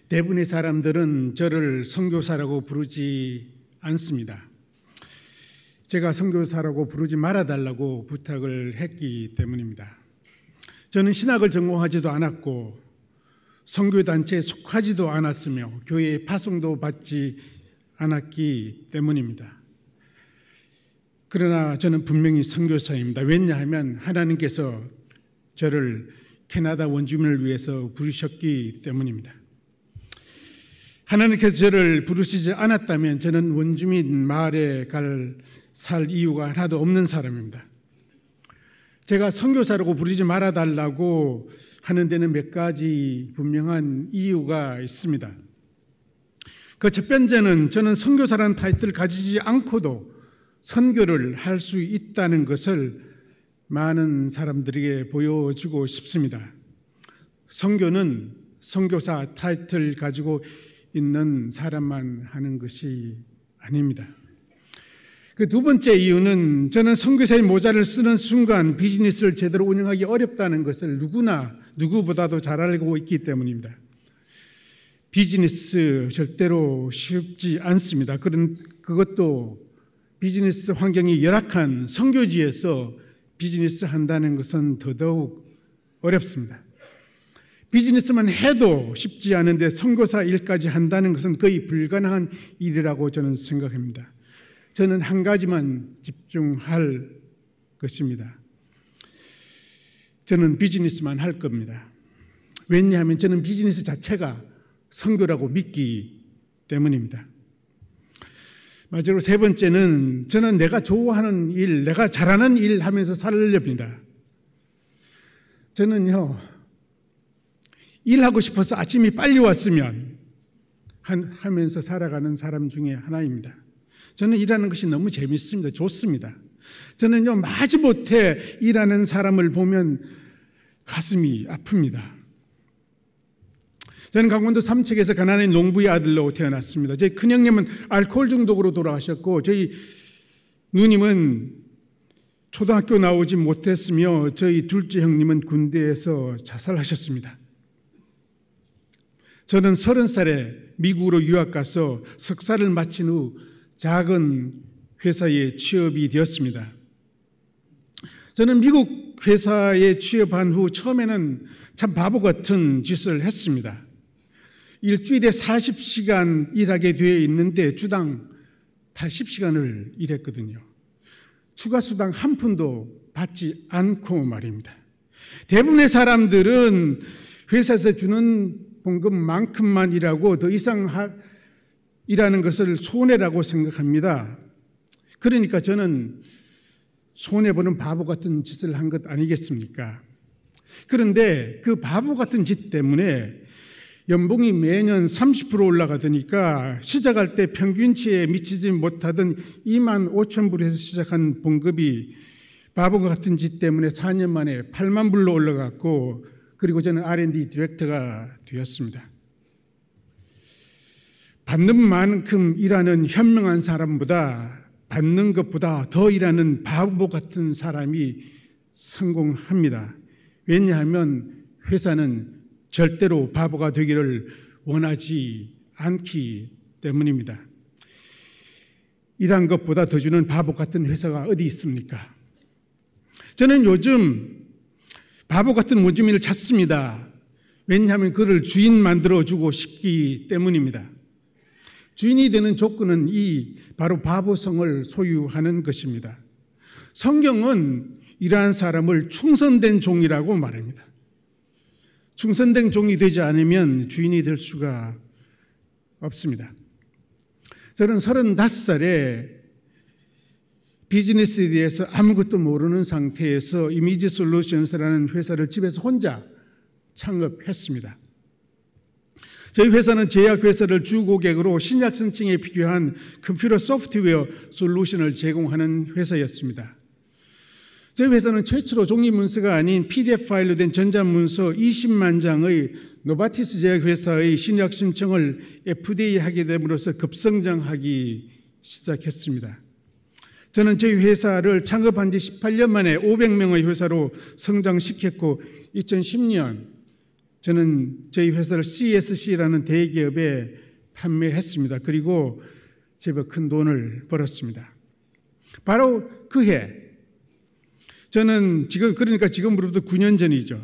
대부분의 사람들은 저를 선교사라고 부르지 않습니다. 제가 선교사라고 부르지 말아달라고 부탁을 했기 때문입니다. 저는 신학을 전공하지도 않았고 선교단체에 속하지도 않았으며 교회에 파송도 받지 않았기 때문입니다. 그러나 저는 분명히 선교사입니다. 왜냐하면 하나님께서 저를 캐나다 원주민을 위해서 부르셨기 때문입니다. 하나님께서 저를 부르시지 않았다면 저는 원주민 마을에 살 이유가 하나도 없는 사람입니다. 제가 선교사라고 부르지 말아달라고 하는 데는 몇 가지 분명한 이유가 있습니다. 그 첫 번째는 저는 선교사라는 타이틀을 가지지 않고도 선교를 할 수 있다는 것을 많은 사람들에게 보여주고 싶습니다. 선교는 선교사 타이틀 가지고 있는 사람만 하는 것이 아닙니다. 그 두 번째 이유는 저는 선교사의 모자를 쓰는 순간 비즈니스를 제대로 운영하기 어렵다는 것을 누구보다도 잘 알고 있기 때문입니다. 비즈니스 절대로 쉽지 않습니다. 그것도 비즈니스 환경이 열악한 선교지에서 비즈니스 한다는 것은 더더욱 어렵습니다. 비즈니스만 해도 쉽지 않은데 선교사 일까지 한다는 것은 거의 불가능한 일이라고 저는 생각합니다. 저는 한 가지만 집중할 것입니다. 저는 비즈니스만 할 겁니다. 왜냐하면 저는 비즈니스 자체가 선교라고 믿기 때문입니다. 마지막으로 세 번째는 저는 내가 좋아하는 일, 내가 잘하는 일 하면서 살려합니다. 저는요, 일하고 싶어서 아침이 빨리 왔으면 하면서 살아가는 사람 중에 하나입니다. 저는 일하는 것이 너무 재밌습니다. 좋습니다. 저는요, 마지못해 일하는 사람을 보면 가슴이 아픕니다. 저는 강원도 삼척에서 가난한 농부의 아들로 태어났습니다. 저희 큰형님은 알코올 중독으로 돌아가셨고 저희 누님은 초등학교 나오지 못했으며 저희 둘째 형님은 군대에서 자살하셨습니다. 저는 30살에 미국으로 유학 가서 석사를 마친 후 작은 회사에 취업이 되었습니다. 저는 미국 회사에 취업한 후 처음에는 참 바보 같은 짓을 했습니다. 일주일에 40시간 일하게 되어 있는데 주당 80시간을 일했거든요. 추가 수당 한 푼도 받지 않고 말입니다. 대부분의 사람들은 회사에서 주는 봉급만큼만 일하고 더 이상 일하는 것을 손해라고 생각합니다. 그러니까 저는 손해보는 바보 같은 짓을 한 것 아니겠습니까? 그런데 그 바보 같은 짓 때문에 연봉이 매년 30% 올라가더니까 시작할 때 평균치에 미치지 못하던 2만 5천 불에서 시작한 봉급이 바보 같은 짓 때문에 4년 만에 8만 불로 올라갔고 그리고 저는 R&D 디렉터가 되었습니다. 받는 만큼 일하는 현명한 사람보다 받는 것보다 더 일하는 바보 같은 사람이 성공합니다. 왜냐하면 회사는 절대로 바보가 되기를 원하지 않기 때문입니다. 일한 것보다 더 주는 바보 같은 회사가 어디 있습니까? 저는 요즘 바보 같은 원주민을 찾습니다. 왜냐하면 그를 주인 만들어주고 싶기 때문입니다. 주인이 되는 조건은 바로 바보성을 소유하는 것입니다. 성경은 이러한 사람을 충성된 종이라고 말합니다. 충성된 종이 되지 않으면 주인이 될 수가 없습니다. 저는 35살에 비즈니스에 대해서 아무것도 모르는 상태에서 이미지 솔루션스라는 회사를 집에서 혼자 창업했습니다. 저희 회사는 제약회사를 주고객으로 신약申請에 필요한 컴퓨터 소프트웨어 솔루션을 제공하는 회사였습니다. 저희 회사는 최초로 종이문서가 아닌 PDF 파일로 된 전자문서 20만 장의 노바티스 제약회사의 신약 신청을 FDA 하게 됨으로써 급성장하기 시작했습니다. 저는 저희 회사를 창업한 지 18년 만에 500명의 회사로 성장시켰고 2010년 저는 저희 회사를 CSC라는 대기업에 판매했습니다. 그리고 제법 큰 돈을 벌었습니다. 바로 그 해, 저는 지금으로부터 9년 전이죠.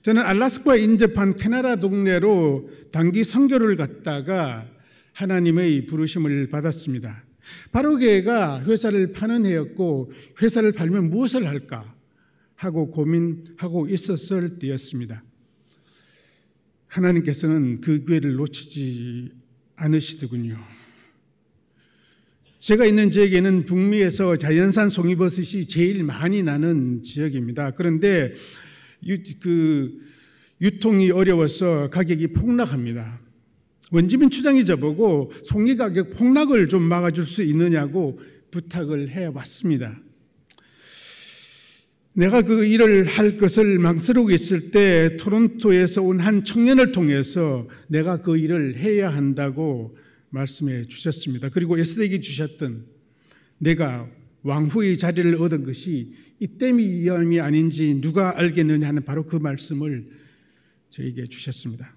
저는 알래스카에 인접한 캐나다 동네로 단기 선교를 갔다가 하나님의 부르심을 받았습니다. 바로 그해가 회사를 파는 해였고, 회사를 팔면 무엇을 할까 하고 고민하고 있었을 때였습니다. 하나님께서는 그 기회를 놓치지 않으시더군요. 제가 있는 지역에는 북미에서 자연산 송이버섯이 제일 많이 나는 지역입니다. 그런데 유통이 어려워서 가격이 폭락합니다. 원주민 추장이 저보고 송이 가격 폭락을 좀 막아줄 수 있느냐고 부탁을 해왔습니다. 내가 그 일을 할 것을 망설이고 있을 때 토론토에서 온 한 청년을 통해서 내가 그 일을 해야 한다고 말씀해 주셨습니다. 그리고 에스더에게 주셨던 내가 왕후의 자리를 얻은 것이 이때이 아닌지 누가 알겠느냐 하는 바로 그 말씀을 저에게 주셨습니다.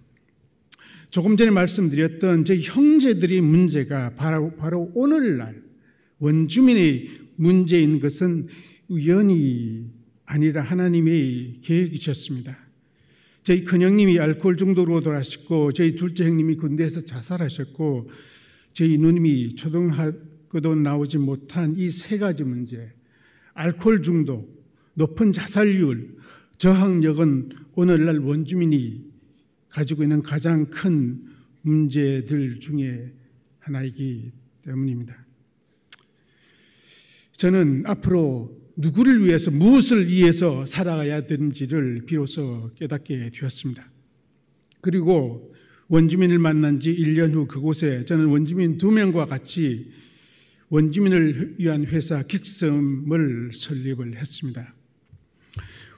조금 전에 말씀드렸던 제 형제들의 문제가 바로 오늘날 원주민의 문제인 것은 우연이 아니라 하나님의 계획이셨습니다. 저희 큰형님이 알코올 중독으로 돌아가셨고, 저희 둘째 형님이 군대에서 자살하셨고, 저희 누님이 초등학교도 나오지 못한 이 세 가지 문제, 알코올 중독, 높은 자살률, 저항력은 오늘날 원주민이 가지고 있는 가장 큰 문제들 중에 하나이기 때문입니다. 저는 앞으로 누구를 위해서, 무엇을 위해서 살아가야 되는지를 비로소 깨닫게 되었습니다. 그리고 원주민을 만난 지 1년 후 그곳에 저는 원주민 2명과 같이 원주민을 위한 회사 긱섬을 설립을 했습니다.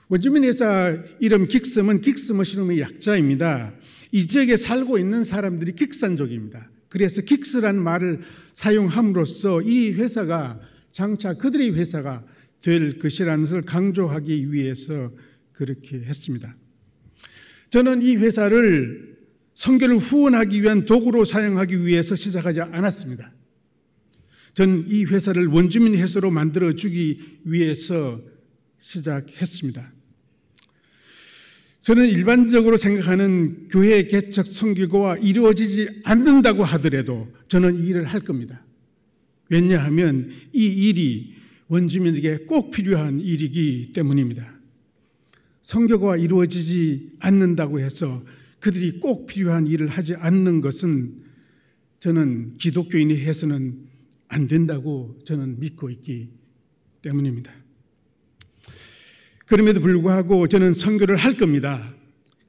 원주민 회사 이름 긱섬은 긱스머시룸의 약자입니다. 이 지역에 살고 있는 사람들이 긱산족입니다. 그래서 긱스라는 말을 사용함으로써 이 회사가 장차 그들의 회사가 될 것이라는 것을 강조하기 위해서 그렇게 했습니다. 저는 이 회사를 선교를 후원하기 위한 도구로 사용하기 위해서 시작하지 않았습니다. 저는 이 회사를 원주민 회사로 만들어주기 위해서 시작했습니다. 저는 일반적으로 생각하는 교회 개척 선교가 이루어지지 않는다고 하더라도 저는 이 일을 할 겁니다. 왜냐하면 이 일이 원주민에게 꼭 필요한 일이기 때문입니다. 선교가 이루어지지 않는다고 해서 그들이 꼭 필요한 일을 하지 않는 것은 저는 기독교인이 해서는 안 된다고 저는 믿고 있기 때문입니다. 그럼에도 불구하고 저는 선교를 할 겁니다.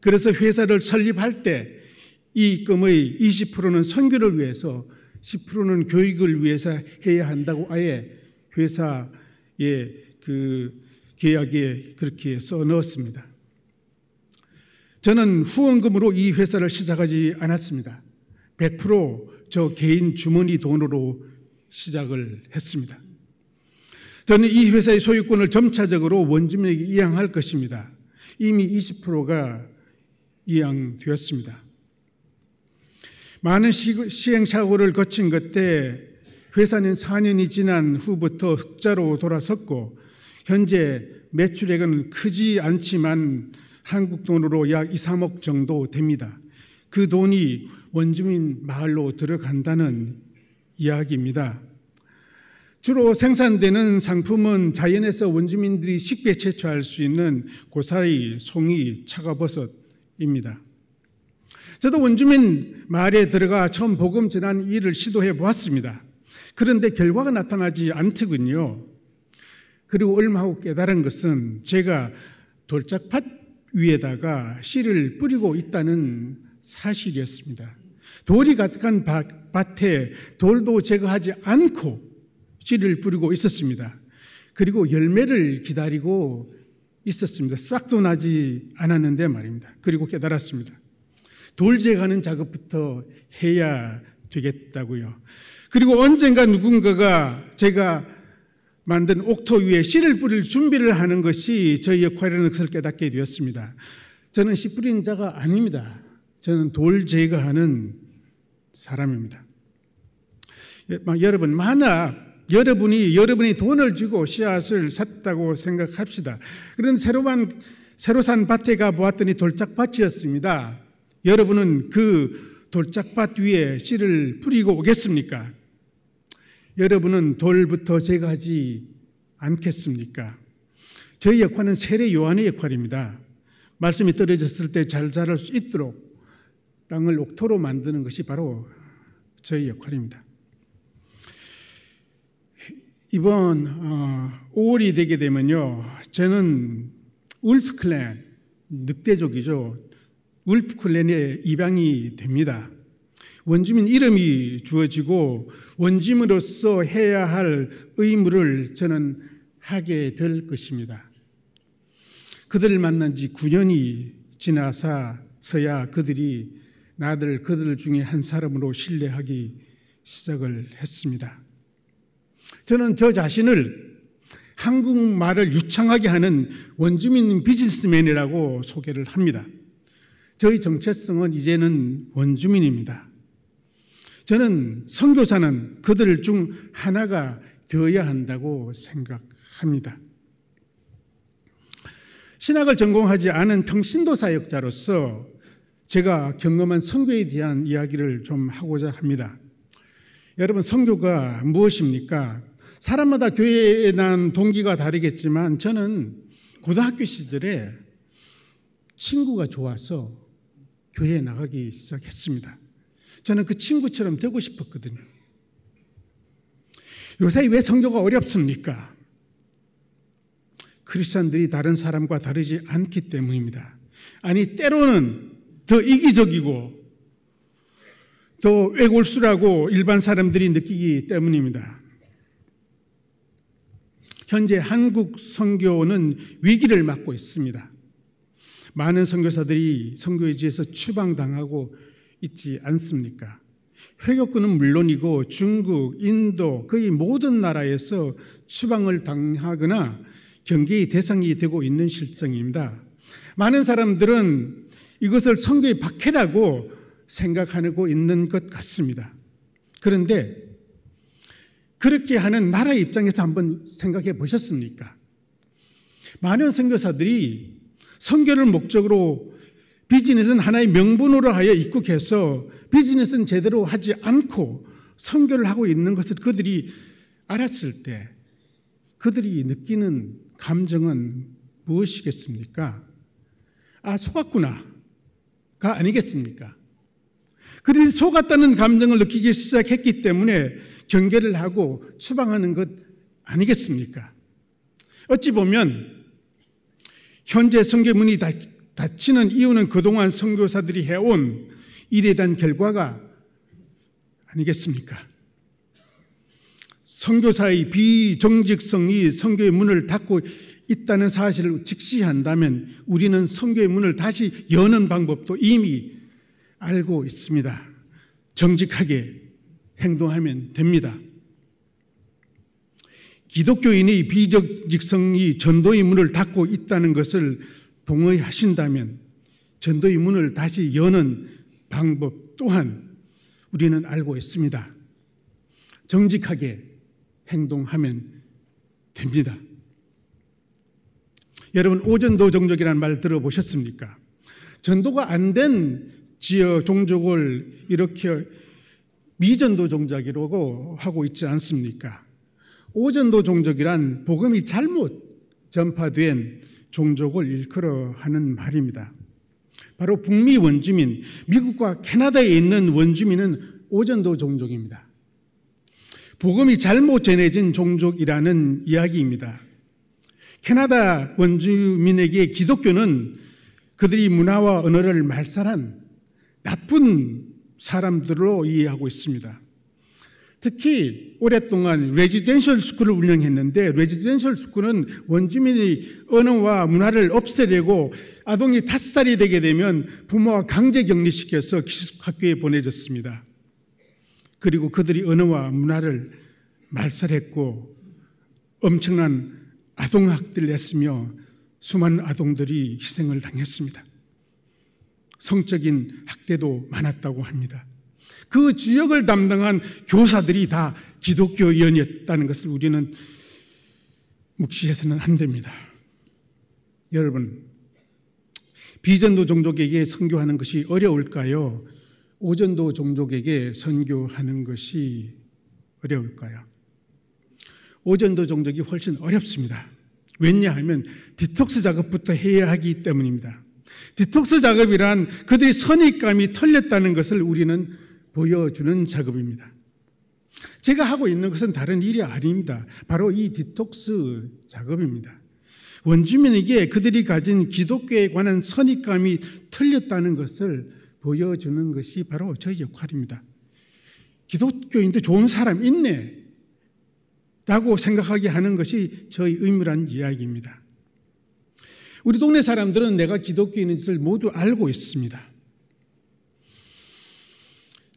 그래서 회사를 설립할 때 이익금의 20%는 선교를 위해서, 10%는 교육을 위해서 해야 한다고 아예 회사의 그 계약에 그렇게 써 넣었습니다. 저는 후원금으로 이 회사를 시작하지 않았습니다. 100% 저 개인 주머니 돈으로 시작을 했습니다. 저는 이 회사의 소유권을 점차적으로 원주민에게 이양할 것입니다. 이미 20%가 이양되었습니다. 많은 시행착오를 거친 끝에 회사는 4년이 지난 후부터 흑자로 돌아섰고, 현재 매출액은 크지 않지만 한국 돈으로 약 2, 3억 정도 됩니다. 그 돈이 원주민 마을로 들어간다는 이야기입니다. 주로 생산되는 상품은 자연에서 원주민들이 쉽게 채취할 수 있는 고사리, 송이, 차가버섯입니다. 저도 원주민 마을에 들어가 처음 복음 전한 일을 시도해 보았습니다. 그런데 결과가 나타나지 않더군요. 그리고 얼마 후 깨달은 것은 제가 돌짝밭 위에다가 씨를 뿌리고 있다는 사실이었습니다. 돌이 가득한 밭에 돌도 제거하지 않고 씨를 뿌리고 있었습니다. 그리고 열매를 기다리고 있었습니다. 싹도 나지 않았는데 말입니다. 그리고 깨달았습니다. 돌 제거하는 작업부터 해야 되겠다고요. 그리고 언젠가 누군가가 제가 만든 옥토 위에 씨를 뿌릴 준비를 하는 것이 저희 역할이라는 것을 깨닫게 되었습니다. 저는 씨 뿌리는 자가 아닙니다. 저는 돌 제거하는 사람입니다. 여러분, 만약 여러분이 돈을 주고 씨앗을 샀다고 생각합시다. 그런데 새로 산 밭에 가보았더니 돌짝밭이었습니다. 여러분은 그 돌짝밭 위에 씨를 뿌리고 오겠습니까? 여러분은 돌부터 제거하지 않겠습니까? 저희 역할은 세례 요한의 역할입니다. 말씀이 떨어졌을 때 잘 자랄 수 있도록 땅을 옥토로 만드는 것이 바로 저희 역할입니다. 이번 5월이 되게 되면요, 저는 울프 클랜, 늑대족이죠. 울프 클랜에 입양이 됩니다. 원주민 이름이 주어지고 원주민으로서 해야 할 의무를 저는 하게 될 것입니다. 그들을 만난 지 9년이 지나서야 나를 그들 중에 한 사람으로 신뢰하기 시작을 했습니다. 저는 저 자신을 한국말을 유창하게 하는 원주민 비즈니스맨이라고 소개를 합니다. 저희 정체성은 이제는 원주민입니다. 저는 선교사는 그들 중 하나가 되어야 한다고 생각합니다. 신학을 전공하지 않은 평신도 사역자로서 제가 경험한 선교에 대한 이야기를 좀 하고자 합니다. 여러분, 선교가 무엇입니까? 사람마다 교회에 대한 동기가 다르겠지만 저는 고등학교 시절에 친구가 좋아서 교회에 나가기 시작했습니다. 저는 그 친구처럼 되고 싶었거든요. 요새 왜 선교가 어렵습니까? 크리스천들이 다른 사람과 다르지 않기 때문입니다. 아니, 때로는 더 이기적이고 더 외골수라고 일반 사람들이 느끼기 때문입니다. 현재 한국 선교는 위기를 맞고 있습니다. 많은 선교사들이 선교지에서 추방당하고 있지 않습니까? 회교권은 물론이고 중국, 인도, 거의 모든 나라에서 추방을 당하거나 경계의 대상이 되고 있는 실정입니다. 많은 사람들은 이것을 선교의 박해라고 생각하고 있는 것 같습니다. 그런데 그렇게 하는 나라의 입장에서 한번 생각해 보셨습니까? 많은 선교사들이 선교를 목적으로 비즈니스는 하나의 명분으로 하여 입국해서 비즈니스는 제대로 하지 않고 선교를 하고 있는 것을 그들이 알았을 때 그들이 느끼는 감정은 무엇이겠습니까? 아, 속았구나가 아니겠습니까? 그들이 속았다는 감정을 느끼기 시작했기 때문에 경계를 하고 추방하는 것 아니겠습니까? 어찌 보면 현재 선교문이 닫히는 이유는 그동안 선교사들이 해온 일에 대한 결과가 아니겠습니까? 선교사의 비정직성이 선교의 문을 닫고 있다는 사실을 직시한다면 우리는 선교의 문을 다시 여는 방법도 이미 알고 있습니다. 정직하게 행동하면 됩니다. 기독교인의 비정직성이 전도의 문을 닫고 있다는 것을 동의하신다면 전도의 문을 다시 여는 방법 또한 우리는 알고 있습니다. 정직하게 행동하면 됩니다. 여러분, 오전도 종족이라는 말 들어보셨습니까? 전도가 안 된 지역 종족을 이렇게 미전도 종족이라고 하고 있지 않습니까? 오전도 종족이란 복음이 잘못 전파된 종족을 일컬어 하는 말입니다. 바로 북미 원주민, 미국과 캐나다에 있는 원주민은 오전도 종족입니다. 복음이 잘못 전해진 종족이라는 이야기입니다. 캐나다 원주민에게 기독교는 그들이 문화와 언어를 말살한 나쁜 사람들로 이해하고 있습니다. 특히 오랫동안 레지던셜 스쿨을 운영했는데 레지던셜 스쿨은 원주민의 언어와 문화를 없애려고 아동이 5살이 되게 되면 부모와 강제 격리시켜서 기숙학교에 보내졌습니다. 그리고 그들이 언어와 문화를 말살했고 엄청난 아동학대를 했으며 수많은 아동들이 희생을 당했습니다. 성적인 학대도 많았다고 합니다. 그 지역을 담당한 교사들이 다 기독교인이었다는 것을 우리는 묵시해서는 안 됩니다. 여러분, 비전도 종족에게 선교하는 것이 어려울까요? 오전도 종족에게 선교하는 것이 어려울까요? 오전도 종족이 훨씬 어렵습니다. 왜냐하면 디톡스 작업부터 해야 하기 때문입니다. 디톡스 작업이란 그들의 선입감이 털렸다는 것을 우리는 보여주는 작업입니다. 제가 하고 있는 것은 다른 일이 아닙니다. 바로 이 디톡스 작업입니다. 원주민에게 그들이 가진 기독교에 관한 선입감이 틀렸다는 것을 보여주는 것이 바로 저희 역할입니다. 기독교인도 좋은 사람 있네 라고 생각하게 하는 것이 저희 의무란 이야기입니다. 우리 동네 사람들은 내가 기독교인인 것을 모두 알고 있습니다.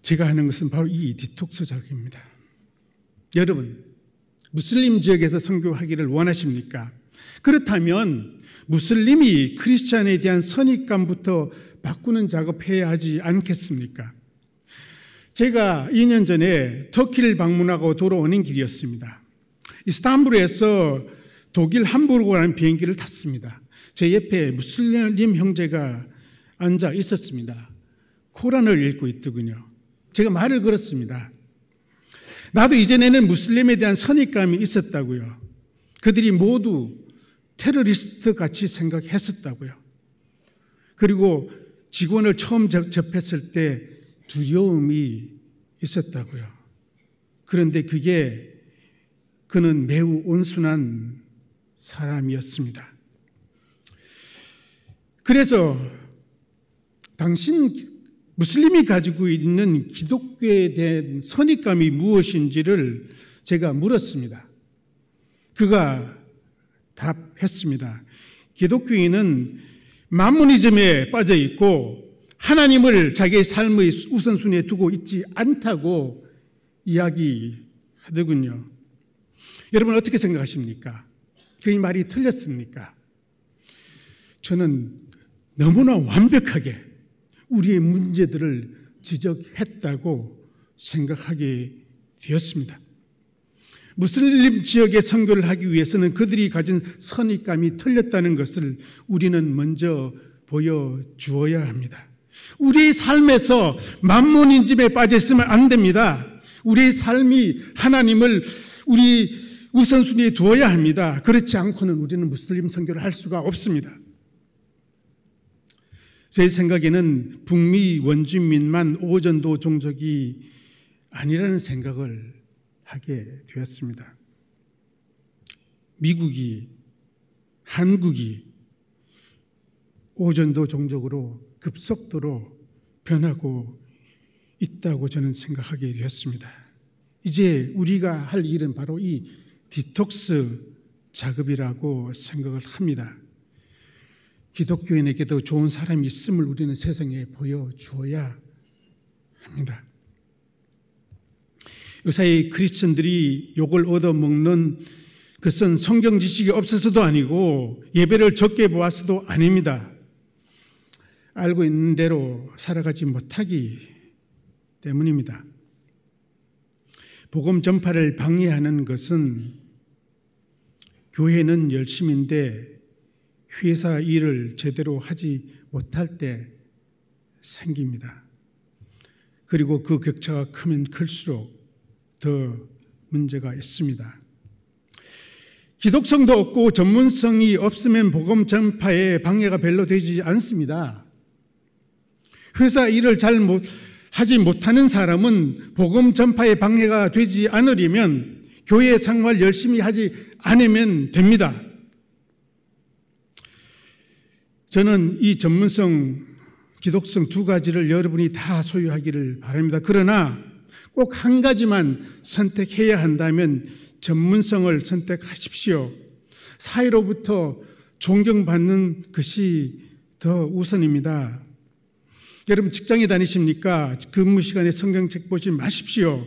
제가 하는 것은 바로 이 디톡스 작업입니다. 여러분, 무슬림 지역에서 선교하기를 원하십니까? 그렇다면 무슬림이 크리스찬에 대한 선입감부터 바꾸는 작업해야 하지 않겠습니까? 제가 2년 전에 터키를 방문하고 돌아오는 길이었습니다. 이스탄불에서 독일 함부르크라는 비행기를 탔습니다. 제 옆에 무슬림 형제가 앉아 있었습니다. 코란을 읽고 있더군요. 제가 말을 걸었습니다. 나도 이전에는 무슬림에 대한 선입감이 있었다고요. 그들이 모두 테러리스트 같이 생각했었다고요. 그리고 직원을 처음 접했을 때 두려움이 있었다고요. 그런데 그는 매우 온순한 사람이었습니다. 그래서 당신 무슬림이 가지고 있는 기독교에 대한 선입감이 무엇인지를 제가 물었습니다. 그가 답했습니다. 기독교인은 만모니즘에 빠져 있고 하나님을 자기의 삶의 우선순위에 두고 있지 않다고 이야기하더군요. 여러분 어떻게 생각하십니까? 그의 말이 틀렸습니까? 저는 너무나 완벽하게 우리의 문제들을 지적했다고 생각하게 되었습니다. 무슬림 지역에 선교를 하기 위해서는 그들이 가진 선입감이 틀렸다는 것을 우리는 먼저 보여주어야 합니다. 우리의 삶에서 만몬인집에 빠져 있으면 안 됩니다. 우리의 삶이 하나님을 우리 우선순위에 두어야 합니다. 그렇지 않고는 우리는 무슬림 선교를 할 수가 없습니다. 제 생각에는 북미 원주민만 오전도 종족이 아니라는 생각을 하게 되었습니다. 미국이, 한국이 오전도 종족으로 급속도로 변하고 있다고 저는 생각하게 되었습니다. 이제 우리가 할 일은 바로 이 디톡스 작업이라고 생각을 합니다. 기독교인에게도 좋은 사람이 있음을 우리는 세상에 보여주어야 합니다. 요사이 크리스천들이 욕을 얻어먹는 것은 성경 지식이 없어서도 아니고 예배를 적게 보아서도 아닙니다. 알고 있는 대로 살아가지 못하기 때문입니다. 복음 전파를 방해하는 것은 교회는 열심인데 회사 일을 제대로 하지 못할 때 생깁니다. 그리고 그 격차가 크면 클수록 더 문제가 있습니다. 기독성도 없고 전문성이 없으면 복음 전파에 방해가 별로 되지 않습니다. 회사 일을 잘 하지 못하는 사람은 복음 전파에 방해가 되지 않으려면 교회 생활 열심히 하지 않으면 됩니다. 저는 이 전문성, 기독성 두 가지를 여러분이 다 소유하기를 바랍니다. 그러나 꼭 한 가지만 선택해야 한다면 전문성을 선택하십시오. 사회로부터 존경받는 것이 더 우선입니다. 여러분 직장에 다니십니까? 근무 시간에 성경책 보지 마십시오.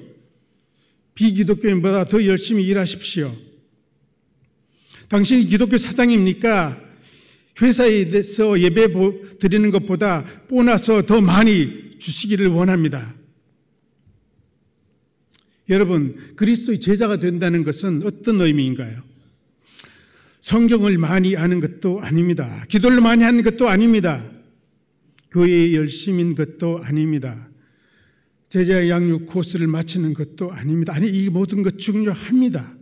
비기독교인보다 더 열심히 일하십시오. 당신이 기독교 사장입니까? 회사에서 예배 드리는 것보다 보너스 더 많이 주시기를 원합니다. 여러분, 그리스도의 제자가 된다는 것은 어떤 의미인가요? 성경을 많이 아는 것도 아닙니다. 기도를 많이 하는 것도 아닙니다. 교회에 열심인 것도 아닙니다. 제자 양육 코스를 마치는 것도 아닙니다. 아니, 이 모든 것 중요합니다.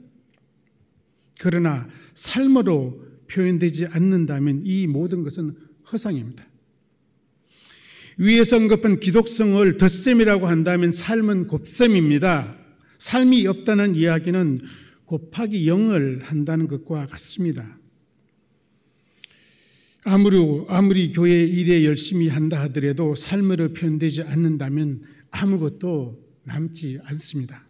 그러나 삶으로 표현되지 않는다면 이 모든 것은 허상입니다. 위에서 언급한 기독성을 덧셈이라고 한다면 삶은 곱셈입니다. 삶이 없다는 이야기는 곱하기 0을 한다는 것과 같습니다. 아무리 교회 일에 열심히 한다 하더라도 삶으로 표현되지 않는다면 아무것도 남지 않습니다.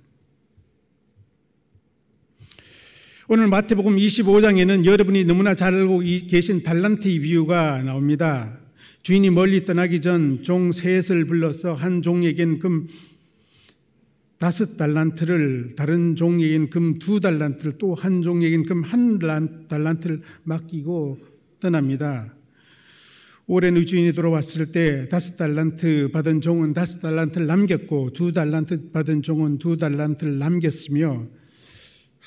오늘 마태복음 25장에는 여러분이 너무나 잘 알고 계신 달란트의 비유가 나옵니다. 주인이 멀리 떠나기 전 종 셋을 불러서 한 종에겐 금 5달란트를, 다른 종에겐 금 2달란트를, 또 한 종에겐 금 1달란트를 맡기고 떠납니다. 올해는 주인이 돌아왔을 때 5달란트 받은 종은 5달란트를 남겼고 2달란트 받은 종은 2달란트를 남겼으며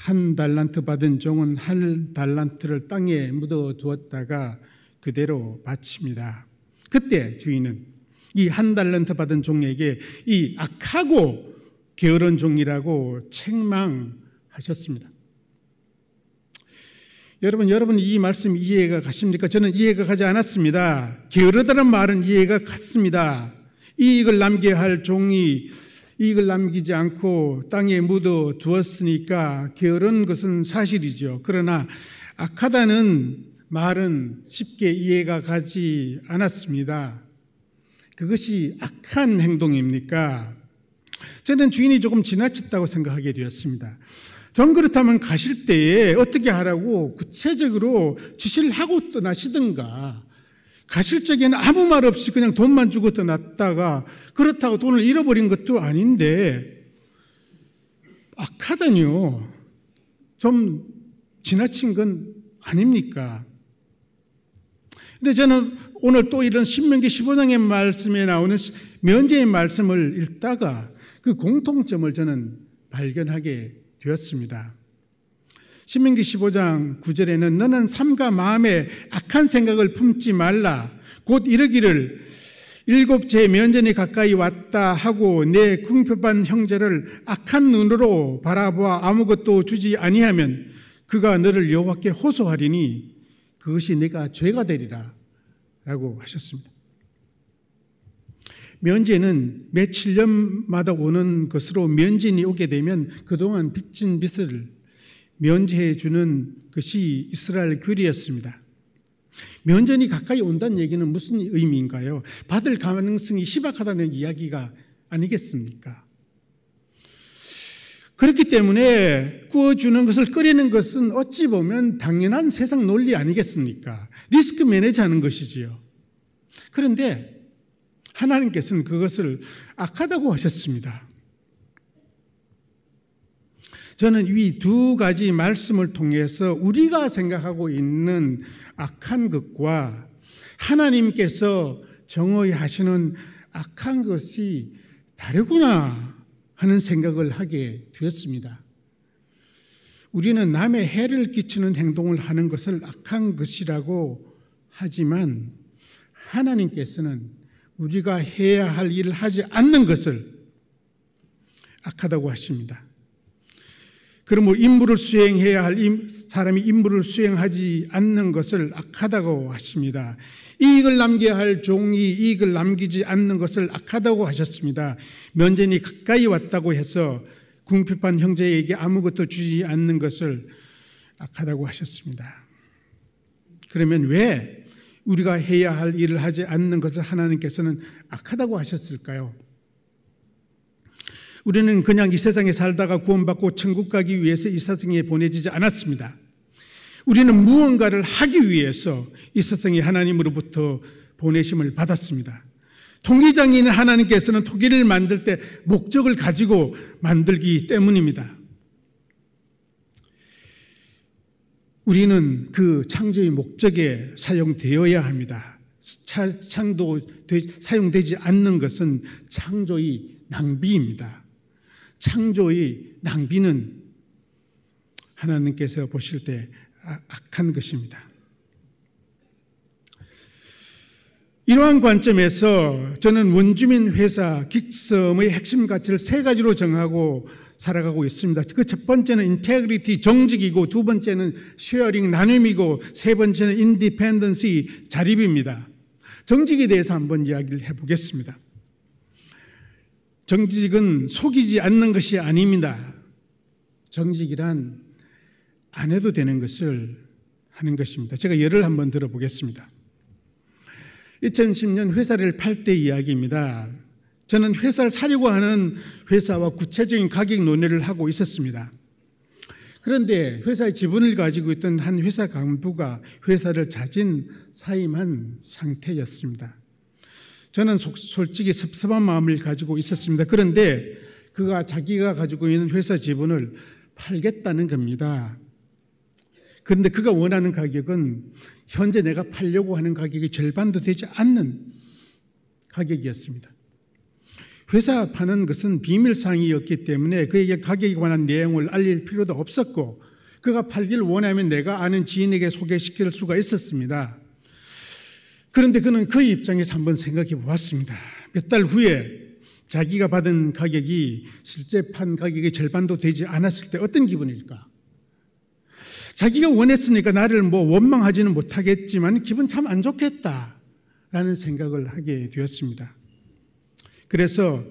1달란트 받은 종은 1달란트를 땅에 묻어두었다가 그대로 바칩니다. 그때 주인은 이 1달란트 받은 종에게 이 악하고 게으른 종이라고 책망하셨습니다. 여러분 이 말씀 이해가 가십니까? 저는 이해가 가지 않았습니다. 게으르다는 말은 이해가 갔습니다. 이익을 남겨야 할 종이 이익을 남기지 않고 땅에 묻어 두었으니까 게으른 것은 사실이죠. 그러나 악하다는 말은 쉽게 이해가 가지 않았습니다. 그것이 악한 행동입니까? 저는 주인이 조금 지나쳤다고 생각하게 되었습니다. 전 그렇다면 가실 때에 어떻게 하라고 구체적으로 지시를 하고 떠나시든가, 가실 적에는 아무 말 없이 그냥 돈만 주고 떠났다가 그렇다고 돈을 잃어버린 것도 아닌데 악하다니요. 좀 지나친 건 아닙니까? 근데 저는 오늘 또 이런 신명기 15장의 말씀에 나오는 면제의 말씀을 읽다가 그 공통점을 저는 발견하게 되었습니다. 신명기 15장 9절에는 너는 삼가 마음에 악한 생각을 품지 말라. 곧 이르기를 7째 면전이 가까이 왔다 하고 내 궁핍한 형제를 악한 눈으로 바라보아 아무것도 주지 아니하면 그가 너를 여호와께 호소하리니 그것이 내가 죄가 되리라 라고 하셨습니다. 면제는 매 7년마다 오는 것으로 면제인이 오게 되면 그동안 빚진 빚을 면제해 주는 것이 이스라엘 규례였습니다. 면전이 가까이 온다는 얘기는 무슨 의미인가요? 받을 가능성이 희박하다는 이야기가 아니겠습니까? 그렇기 때문에 구워주는 것을 끓이는 것은 어찌 보면 당연한 세상 논리 아니겠습니까? 리스크 매니지하는 것이지요. 그런데 하나님께서는 그것을 악하다고 하셨습니다. 저는 이 두 가지 말씀을 통해서 우리가 생각하고 있는 악한 것과 하나님께서 정의하시는 악한 것이 다르구나 하는 생각을 하게 되었습니다. 우리는 남의 해를 끼치는 행동을 하는 것을 악한 것이라고 하지만 하나님께서는 우리가 해야 할 일을 하지 않는 것을 악하다고 하십니다. 그러므로 임무를 수행해야 할 사람이 임무를 수행하지 않는 것을 악하다고 하십니다. 이익을 남겨야 할 종이 이익을 남기지 않는 것을 악하다고 하셨습니다. 면전이 가까이 왔다고 해서 궁핍한 형제에게 아무것도 주지 않는 것을 악하다고 하셨습니다. 그러면 왜 우리가 해야 할 일을 하지 않는 것을 하나님께서는 악하다고 하셨을까요? 우리는 그냥 이 세상에 살다가 구원받고 천국 가기 위해서 이 세상에 보내지지 않았습니다. 우리는 무언가를 하기 위해서 이 세상에 하나님으로부터 보내심을 받았습니다. 통기장인 하나님께서는 토기를 만들 때 목적을 가지고 만들기 때문입니다. 우리는 그 창조의 목적에 사용되어야 합니다. 사용되지 않는 것은 창조의 낭비입니다. 창조의 낭비는 하나님께서 보실 때 악한 것입니다. 이러한 관점에서 저는 원주민 회사 긱섬의 핵심 가치를 3가지로 정하고 살아가고 있습니다. 그 첫 번째는 인테그리티, 정직이고, 두 번째는 쉐어링, 나눔이고, 세 번째는 인디펜던시, 자립입니다. 정직에 대해서 한번 이야기를 해보겠습니다. 정직은 속이지 않는 것이 아닙니다. 정직이란 안 해도 되는 것을 하는 것입니다. 제가 예를 한번 들어보겠습니다. 2010년 회사를 팔 때 이야기입니다. 저는 회사를 사려고 하는 회사와 구체적인 가격 논의를 하고 있었습니다. 그런데 회사의 지분을 가지고 있던 한 회사 간부가 회사를 자진 사임한 상태였습니다. 저는 솔직히 섭섭한 마음을 가지고 있었습니다. 그런데 그가 자기가 가지고 있는 회사 지분을 팔겠다는 겁니다. 그런데 그가 원하는 가격은 현재 내가 팔려고 하는 가격의 절반도 되지 않는 가격이었습니다. 회사 파는 것은 비밀사항이었기 때문에 그에게 가격에 관한 내용을 알릴 필요도 없었고, 그가 팔기를 원하면 내가 아는 지인에게 소개시킬 수가 있었습니다. 그런데 그는 그 입장에서 한번 생각해 보았습니다. 몇 달 후에 자기가 받은 가격이 실제 판 가격의 절반도 되지 않았을 때 어떤 기분일까? 자기가 원했으니까 나를 원망하지는 못하겠지만 기분 참 안 좋겠다라는 생각을 하게 되었습니다. 그래서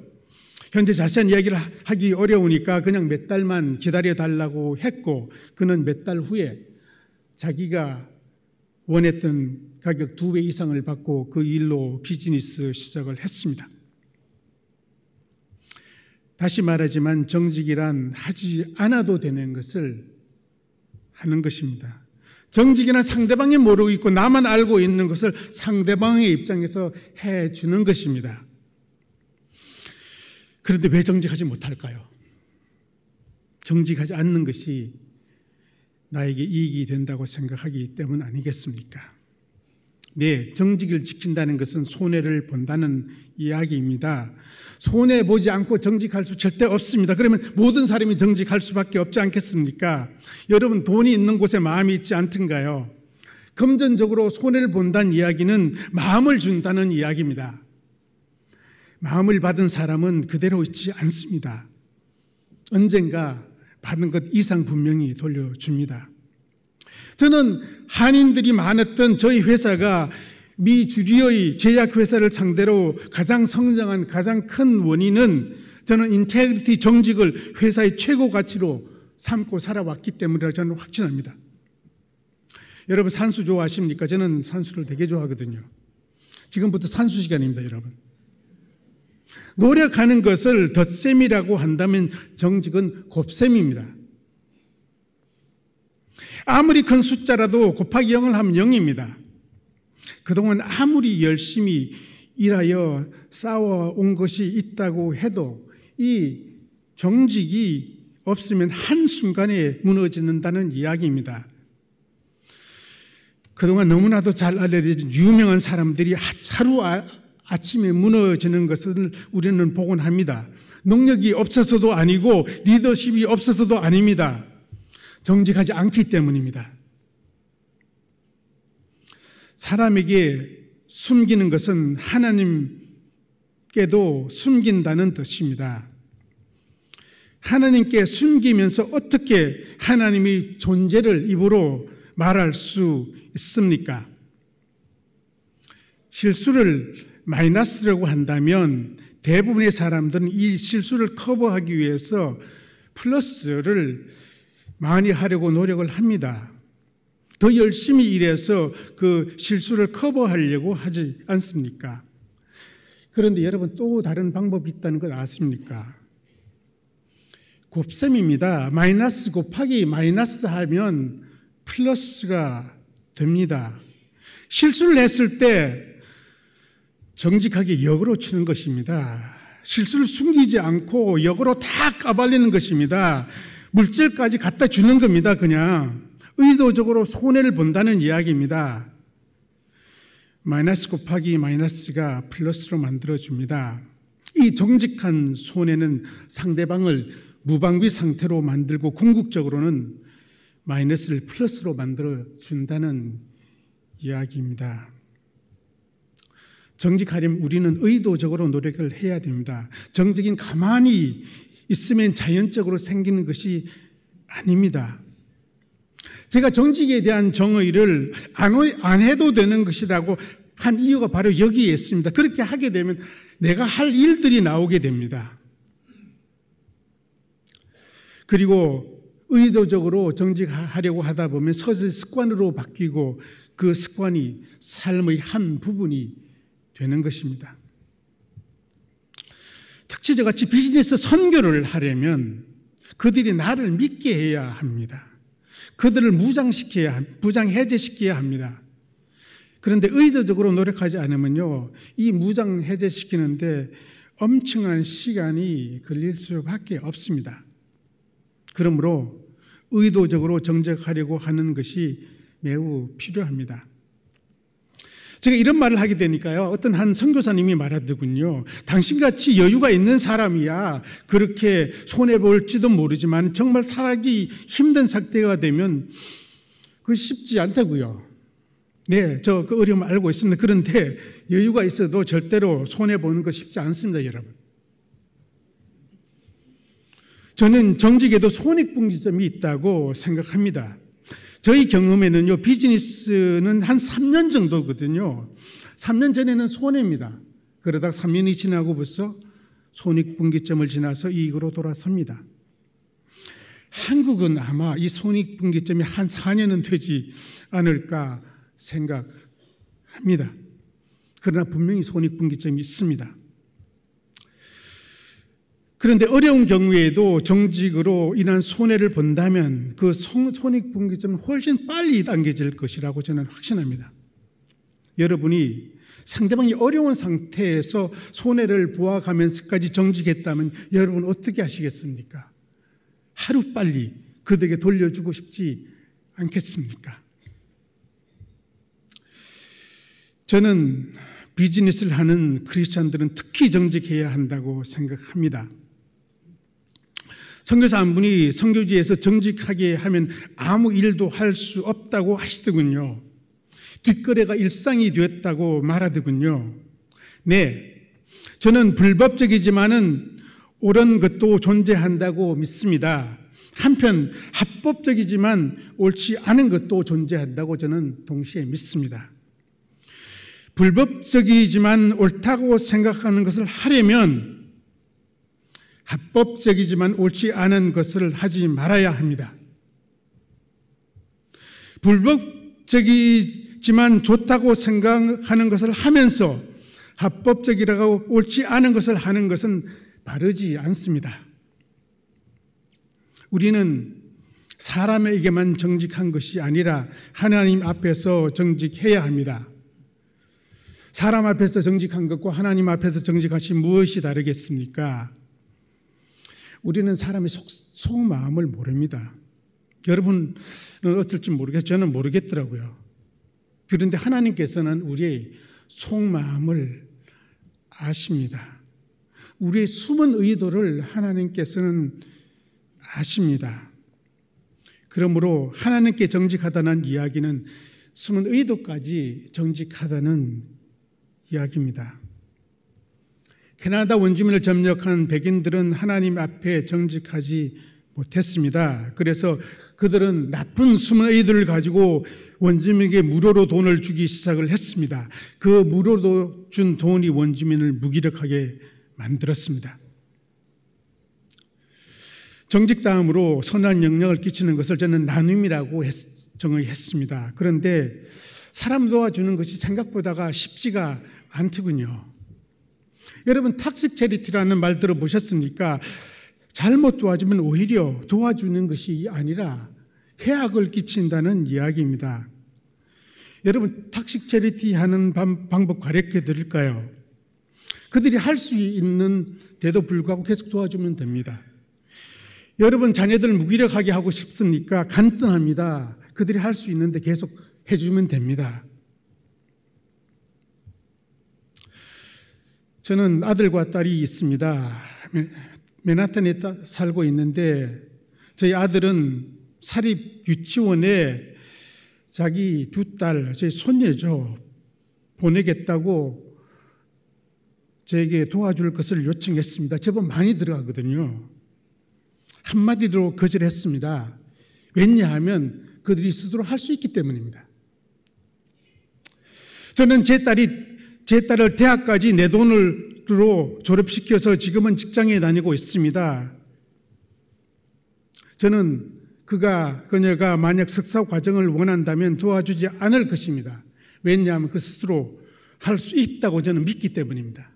현재 자세한 이야기를 하기 어려우니까 그냥 몇 달만 기다려달라고 했고, 그는 몇 달 후에 자기가 원했던 가격 2배 이상을 받고 그 일로 비즈니스 시작을 했습니다. 다시 말하지만 정직이란 하지 않아도 되는 것을 하는 것입니다. 정직이란 상대방이 모르고 있고 나만 알고 있는 것을 상대방의 입장에서 해주는 것입니다. 그런데 왜 정직하지 못할까요? 정직하지 않는 것이 나에게 이익이 된다고 생각하기 때문 아니겠습니까? 네, 정직을 지킨다는 것은 손해를 본다는 이야기입니다. 손해보지 않고 정직할 수 절대 없습니다. 그러면 모든 사람이 정직할 수밖에 없지 않겠습니까? 여러분, 돈이 있는 곳에 마음이 있지 않던가요? 금전적으로 손해를 본다는 이야기는 마음을 준다는 이야기입니다. 마음을 받은 사람은 그대로 있지 않습니다. 언젠가 받은 것 이상 분명히 돌려줍니다. 저는 한인들이 많았던 저희 회사가 미 주류의 제약회사를 상대로 가장 성장한 가장 큰 원인은 저는 인테그리티, 정직을 회사의 최고 가치로 삼고 살아왔기 때문이라고 저는 확신합니다. 여러분, 산수 좋아하십니까? 저는 산수를 되게 좋아하거든요. 지금부터 산수 시간입니다, 여러분. 노력하는 것을 덧셈이라고 한다면 정직은 곱셈입니다. 아무리 큰 숫자라도 곱하기 0을 하면 0입니다. 그동안 아무리 열심히 일하여 쌓아온 것이 있다고 해도 이 정직이 없으면 한순간에 무너진다는 이야기입니다. 그동안 너무나도 잘 알려진 유명한 사람들이 하루 아침에 무너지는 것을 우리는 보곤 합니다. 능력이 없어서도 아니고 리더십이 없어서도 아닙니다. 정직하지 않기 때문입니다. 사람에게 숨기는 것은 하나님께도 숨긴다는 뜻입니다. 하나님께 숨기면서 어떻게 하나님의 존재를 입으로 말할 수 있습니까? 실수를 마이너스라고 한다면 대부분의 사람들은 이 실수를 커버하기 위해서 플러스를 많이 하려고 노력을 합니다. 더 열심히 일해서 그 실수를 커버하려고 하지 않습니까? 그런데 여러분, 또 다른 방법이 있다는 걸 아십니까? 곱셈입니다. 마이너스 곱하기 마이너스 하면 플러스가 됩니다. 실수를 했을 때 정직하게 역으로 치는 것입니다. 실수를 숨기지 않고 역으로 다 까발리는 것입니다. 물질까지 갖다 주는 겁니다. 그냥 의도적으로 손해를 본다는 이야기입니다. 마이너스 곱하기 마이너스가 플러스로 만들어줍니다. 이 정직한 손해는 상대방을 무방비 상태로 만들고 궁극적으로는 마이너스를 플러스로 만들어준다는 이야기입니다. 정직하려면 우리는 의도적으로 노력을 해야 됩니다. 정직인 가만히 있으면 자연적으로 생기는 것이 아닙니다. 제가 정직에 대한 정의를 안 해도 되는 것이라고 한 이유가 바로 여기에 있습니다. 그렇게 하게 되면 내가 할 일들이 나오게 됩니다. 그리고 의도적으로 정직하려고 하다 보면 서서히 습관으로 바뀌고 그 습관이 삶의 한 부분이 되는 것입니다. 특히 저같이 비즈니스 선교를 하려면 그들이 나를 믿게 해야 합니다. 그들을 무장해제시켜야 합니다. 그런데 의도적으로 노력하지 않으면요, 이 무장해제시키는데 엄청난 시간이 걸릴 수밖에 없습니다. 그러므로 의도적으로 정직하려고 하는 것이 매우 필요합니다. 제가 이런 말을 하게 되니까요, 어떤 한 선교사님이 말하더군요. 당신같이 여유가 있는 사람이야 그렇게 손해볼지도 모르지만 정말 살기 힘든 상태가 되면 그거 쉽지 않다고요. 네, 저 그 어려움 알고 있습니다. 그런데 여유가 있어도 절대로 손해보는 거 쉽지 않습니다, 여러분. 저는 정직에도 손익분기점이 있다고 생각합니다. 저희 경험에는요, 비즈니스는 한 3년 정도거든요. 3년 전에는 손해입니다. 그러다가 3년이 지나고 벌써 손익분기점을 지나서 이익으로 돌아섭니다. 한국은 아마 이 손익분기점이 한 4년은 되지 않을까 생각합니다. 그러나 분명히 손익분기점이 있습니다. 그런데 어려운 경우에도 정직으로 인한 손해를 본다면 그 손익분기점은 훨씬 빨리 당겨질 것이라고 저는 확신합니다. 여러분이 상대방이 어려운 상태에서 손해를 보아가면서까지 정직했다면 여러분 어떻게 하시겠습니까? 하루빨리 그들에게 돌려주고 싶지 않겠습니까? 저는 비즈니스를 하는 크리스찬들은 특히 정직해야 한다고 생각합니다. 선교사 한 분이 선교지에서 정직하게 하면 아무 일도 할 수 없다고 하시더군요. 뒷거래가 일상이 되었다고 말하더군요. 네, 저는 불법적이지만은 옳은 것도 존재한다고 믿습니다. 한편 합법적이지만 옳지 않은 것도 존재한다고 저는 동시에 믿습니다. 불법적이지만 옳다고 생각하는 것을 하려면 합법적이지만 옳지 않은 것을 하지 말아야 합니다. 불법적이지만 좋다고 생각하는 것을 하면서 합법적이라고 옳지 않은 것을 하는 것은 바르지 않습니다. 우리는 사람에게만 정직한 것이 아니라 하나님 앞에서 정직해야 합니다. 사람 앞에서 정직한 것과 하나님 앞에서 정직하신 무엇이 다르겠습니까? 우리는 사람의 속마음을 모릅니다. 여러분은 어떨지 모르겠어요. 저는 모르겠더라고요. 그런데 하나님께서는 우리의 속마음을 아십니다. 우리의 숨은 의도를 하나님께서는 아십니다. 그러므로 하나님께 정직하다는 이야기는 숨은 의도까지 정직하다는 이야기입니다. 캐나다 원주민을 점령한 백인들은 하나님 앞에 정직하지 못했습니다. 그래서 그들은 나쁜 숨은 의도를 가지고 원주민에게 무료로 돈을 주기 시작을 했습니다. 그 무료로 준 돈이 원주민을 무기력하게 만들었습니다. 정직 다음으로 선한 영향을 끼치는 것을 저는 나눔이라고 정의했습니다. 그런데 사람 도와주는 것이 생각보다가 쉽지가 않더군요. 여러분 탁식 체리티라는 말 들어보셨습니까? 잘못 도와주면 오히려 도와주는 것이 아니라 해악을 끼친다는 이야기입니다. 여러분 탁식 체리티 하는 방법 가르쳐 드릴까요? 그들이 할 수 있는데도 불구하고 계속 도와주면 됩니다. 여러분 자녀들 무기력하게 하고 싶습니까? 간단합니다. 그들이 할 수 있는데 계속 해주면 됩니다. 저는 아들과 딸이 있습니다. 맨하탄에 살고 있는데 저희 아들은 사립 유치원에 자기 두 딸, 저희 손녀죠, 보내겠다고 저에게 도와줄 것을 요청했습니다. 제법 많이 들어가거든요. 한마디로 거절했습니다. 왜냐하면 그들이 스스로 할 수 있기 때문입니다. 저는 제 딸을 대학까지 내 돈으로 졸업시켜서 지금은 직장에 다니고 있습니다. 저는 그녀가 만약 석사 과정을 원한다면 도와주지 않을 것입니다. 왜냐하면 그 스스로 할 수 있다고 저는 믿기 때문입니다.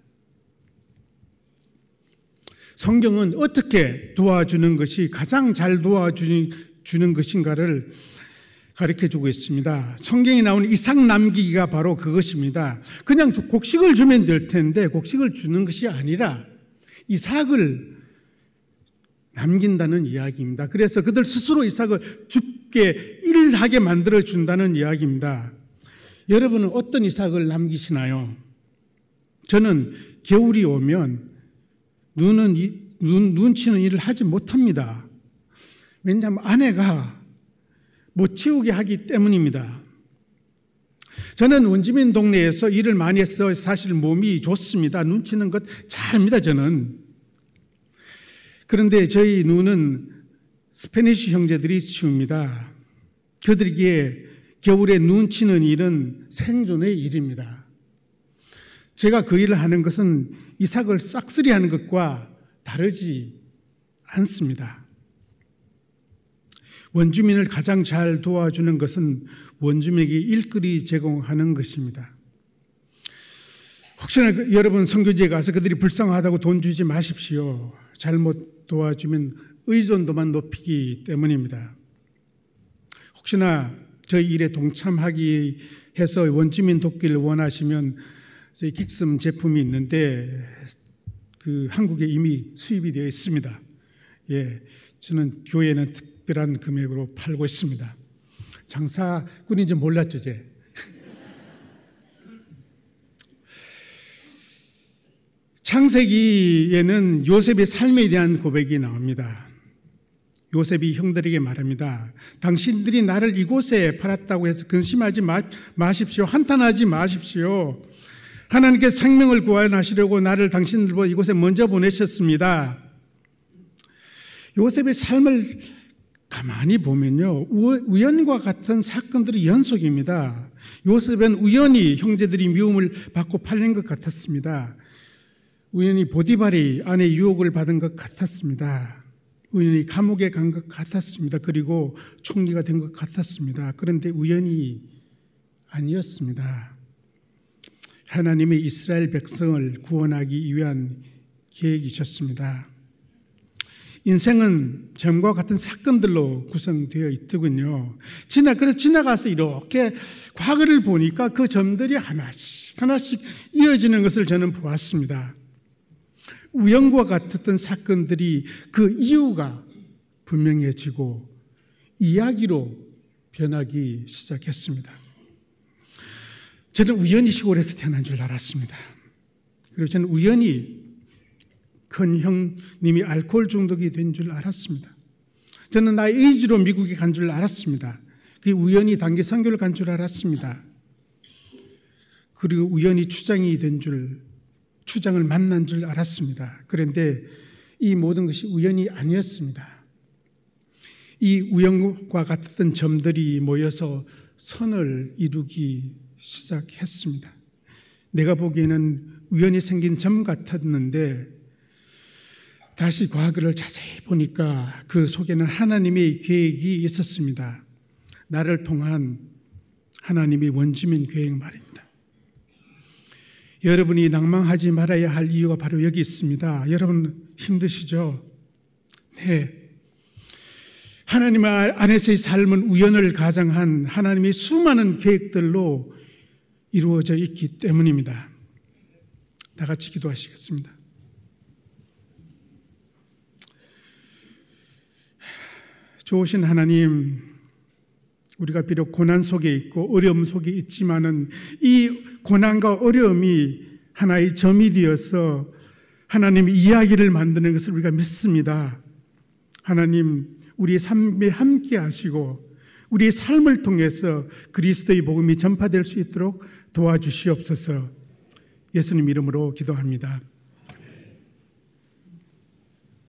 성경은 어떻게 도와주는 것이 가장 잘 도와주는 것인가를 가르쳐주고 있습니다. 성경에 나오는 이삭 남기기가 바로 그것입니다. 그냥 곡식을 주면 될 텐데 곡식을 주는 것이 아니라 이삭을 남긴다는 이야기입니다. 그래서 그들 스스로 이삭을 죽게 일하게 만들어준다는 이야기입니다. 여러분은 어떤 이삭을 남기시나요? 저는 겨울이 오면 눈치는 일을 하지 못합니다. 왜냐하면 아내가 못 치우게 하기 때문입니다. 저는 원주민 동네에서 일을 많이 해서 사실 몸이 좋습니다. 눈치는 것 잘합니다, 저는. 그런데 저희 누는 스페니쉬 형제들이 치웁니다. 그들에게 겨울에 눈치는 일은 생존의 일입니다. 제가 그 일을 하는 것은 이삭을 싹쓸이하는 것과 다르지 않습니다. 원주민을 가장 잘 도와주는 것은 원주민에게 일거리 제공하는 것입니다. 혹시나 여러분 선교지에 가서 그들이 불쌍하다고 돈 주지 마십시오. 잘못 도와주면 의존도만 높이기 때문입니다. 혹시나 저희 일에 동참하기 해서 원주민 돕기를 원하시면 저희 긱섬 제품이 있는데 그 한국에 이미 수입이 되어 있습니다. 예, 저는 교회는 특별한 금액으로 팔고 있습니다. 장사꾼인지 몰랐죠, 제. 창세기에는 요셉의 삶에 대한 고백이 나옵니다. 요셉이 형들에게 말합니다. 당신들이 나를 이곳에 팔았다고 해서 근심하지 마십시오. 한탄하지 마십시오. 하나님께 생명을 구원하시려고 나를 당신들보다 이곳에 먼저 보내셨습니다. 요셉의 삶을 가만히 보면요, 우연과 같은 사건들의 연속입니다. 요셉은 우연히 형제들이 미움을 받고 팔린 것 같았습니다. 우연히 보디발이 아내의 유혹을 받은 것 같았습니다. 우연히 감옥에 간 것 같았습니다. 그리고 총리가 된 것 같았습니다. 그런데 우연이 아니었습니다. 하나님의 이스라엘 백성을 구원하기 위한 계획이셨습니다. 인생은 점과 같은 사건들로 구성되어 있더군요. 그래서 지나가서 이렇게 과거를 보니까 그 점들이 하나씩 이어지는 것을 저는 보았습니다. 우연과 같았던 사건들이 그 이유가 분명해지고 이야기로 변하기 시작했습니다. 저는 우연히 시골에서 태어난 줄 알았습니다. 그리고 저는 우연히 큰 형님이 알코올 중독이 된 줄 알았습니다. 저는 나의 의지로 미국에 간 줄 알았습니다. 그게 우연히 단기 선교를 간 줄 알았습니다. 그리고 우연히 추장을 만난 줄 알았습니다. 그런데 이 모든 것이 우연이 아니었습니다. 이 우연과 같은 점들이 모여서 선을 이루기 시작했습니다. 내가 보기에는 우연히 생긴 점 같았는데 다시 과거를 자세히 보니까 그 속에는 하나님의 계획이 있었습니다. 나를 통한 하나님의 원주민 계획 말입니다. 여러분이 낭망하지 말아야 할 이유가 바로 여기 있습니다. 여러분 힘드시죠? 네. 하나님 안에서의 삶은 우연을 가장한 하나님의 수많은 계획들로 이루어져 있기 때문입니다. 다 같이 기도하시겠습니다. 좋으신 하나님, 우리가 비록 고난 속에 있고 어려움 속에 있지만은 이 고난과 어려움이 하나의 점이 되어서 하나님의 이야기를 만드는 것을 우리가 믿습니다. 하나님 우리의 삶에 함께 하시고 우리의 삶을 통해서 그리스도의 복음이 전파될 수 있도록 도와주시옵소서. 예수님 이름으로 기도합니다.